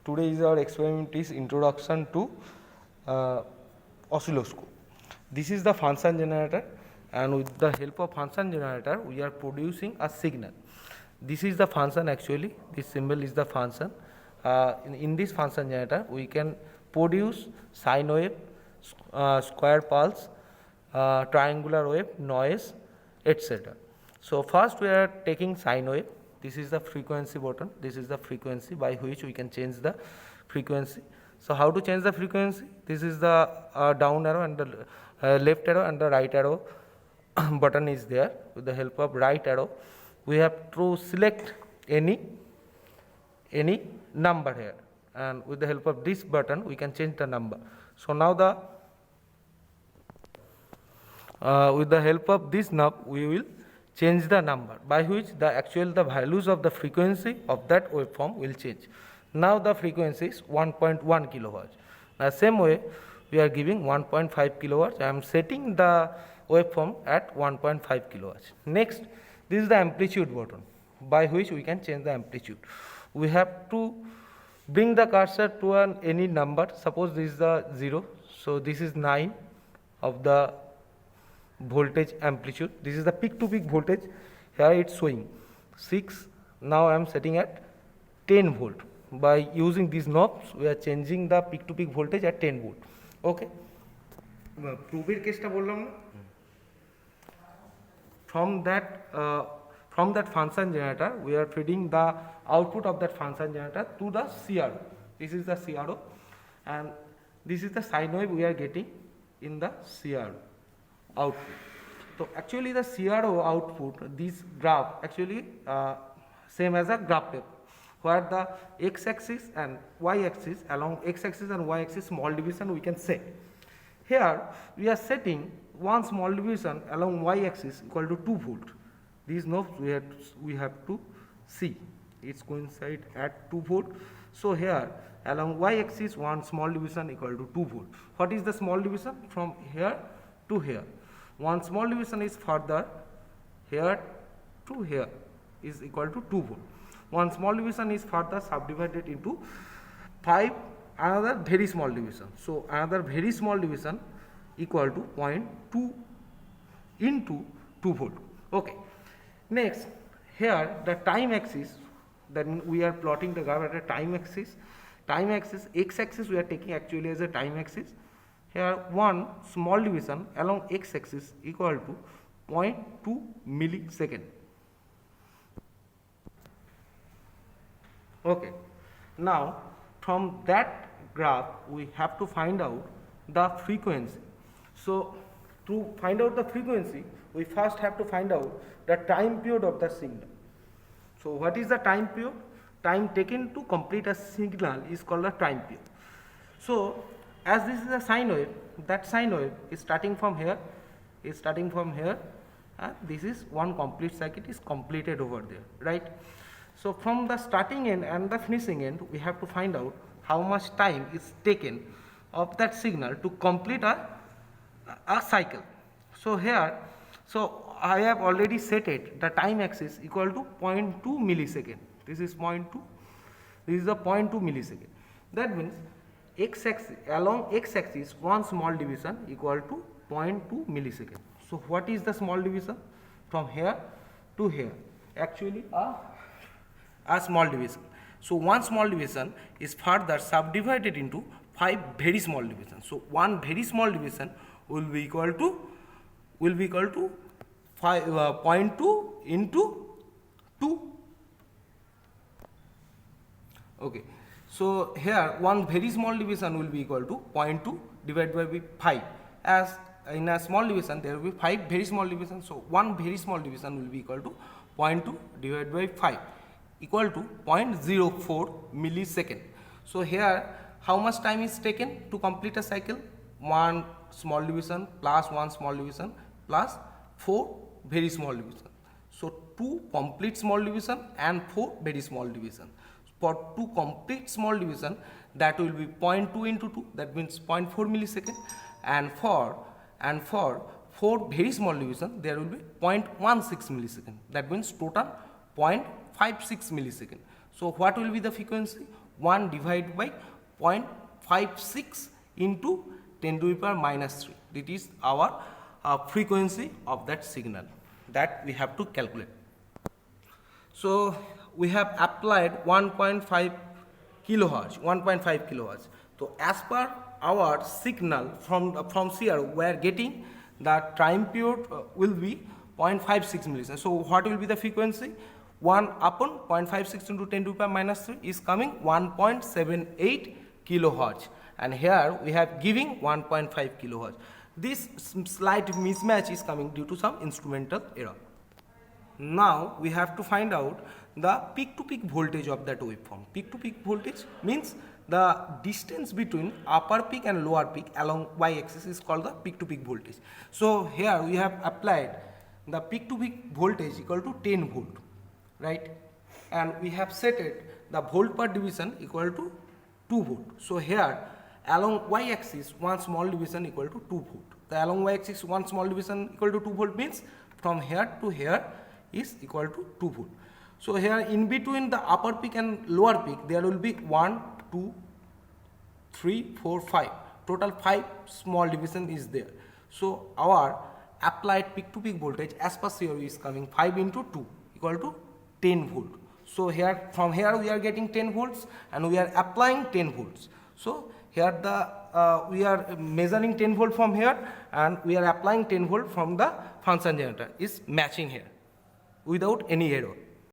Today is our experiment is introduction to oscilloscope. This is the function generator, and with the help of function generator we are producing a signal. This is the function, actually this symbol is the function. In this function generator we can produce sine wave, square pulse, triangular wave, noise, etc. So first we are taking sine wave. This is the frequency button, this is the frequency by which we can change the frequency. So how to change the frequency? This is the down arrow, and the left arrow and the right arrow button is there. With the help of right arrow we have to select any number here, and with the help of this button we can change the number. So now the with the help of this knob we will change the number by which the values of the frequency of that waveform will change. Now the frequency is 1.1 kilohertz. The same way we are giving 1.5 kilohertz. I am setting the waveform at 1.5 kilohertz. Next, this is the amplitude button by which we can change the amplitude. We have to bring the cursor to any number. Suppose this is the 0, so this is 9 of the voltage amplitude. This is the peak to peak voltage. Here it's showing 6. Now I am setting at 10 volt. By using these knobs we are changing the peak to peak voltage at 10 volt. Okay, প্রুফের কেসটা বললাম না, from that function generator we are feeding the output of that function generator to the CRO. This is the CRO, and this is the sine wave we are getting in the CRO output. So actually the CRO output, this graph actually same as a graph paper, where the x-axis and y-axis, along x-axis and y-axis small deviation we can set. Here we are setting one small deviation along y-axis equal to 2 volt. These knobs we have to see it's coincide at 2 volt. So here along y-axis one small deviation equal to 2 volt. What is the small division? From here to here. One small division is further here to here is equal to 2 volt. One small division is further subdivided into 5 another very small division. So another very small division equal to 0.2 into 2 volt. Okay. Next, here the time axis, then we are plotting the graph at a time axis. Time axis, x-axis we are taking actually as a time axis. Here one small division along x-axis equal to 0.2 millisecond. Okay. Now from that graph we have to find out the frequency. So to find out the frequency we first have to find out the time period of the signal. So what is the time period? Time taken to complete a signal is called a time period. So as this is a sine wave, that sine wave is starting from here, and this is one complete circuit is completed over there, right? So from the starting end and the finishing end we have to find out how much time is taken of that signal to complete a cycle. So here, so I have already set it the time axis equal to 0.2 millisecond. This is 0.2, this is the 0.2 millisecond. That means x-axis, along x-axis one small division equal to 0.2 millisecond. So what is the small division? From here to here, actually a small division. So one small division is further subdivided into 5 very small divisions. So one very small division will be equal to 0.2 into 2. Okay. So here one very small division will be equal to 0.2 divided by 5. As in a small division there will be 5 very small divisions. So one very small division will be equal to 0.2 divided by 5 equal to 0.04 millisecond. So here how much time is taken to complete a cycle? One small division plus one small division plus 4 very small division. So 2 complete small division and 4 very small division. For 2 complete small division that will be 0.2 into 2, that means 0.4 millisecond, and for 4 very small division there will be 0.16 millisecond, that means total 0.56 millisecond. So what will be the frequency? 1 divided by 0.56 into 10 to the power minus 3. That is our frequency of that signal that we have to calculate. So we have applied 1.5 kilohertz. So as per our signal from CR, we are getting the time period will be 0.56 milliseconds. So what will be the frequency? 1 upon 0.56 into 10 to the power minus 3 is coming 1.78 kilohertz, and here we have giving 1.5 kilohertz. This slight mismatch is coming due to some instrumental error. Now we have to find out the peak to peak voltage of that waveform. Peak to peak voltage means the distance between upper peak and lower peak along y-axis is called the peak to peak voltage. So here we have applied the peak to peak voltage equal to 10 volt, right? And we have set it the volt per division equal to 2 volt. So here along y-axis one small division equal to 2 volt. The along y-axis one small division equal to 2 volt means from here to here is equal to 2 volt. So here in between the upper peak and lower peak there will be 1, 2, 3, 4, 5. Total 5 small division is there. So our applied peak to peak voltage as per theory is coming 5 into 2 equal to 10 volt. So here from here we are getting 10 volts and we are applying 10 volts. So here the we are measuring 10 volt from here and we are applying 10 volt from the function generator is matching here without any error.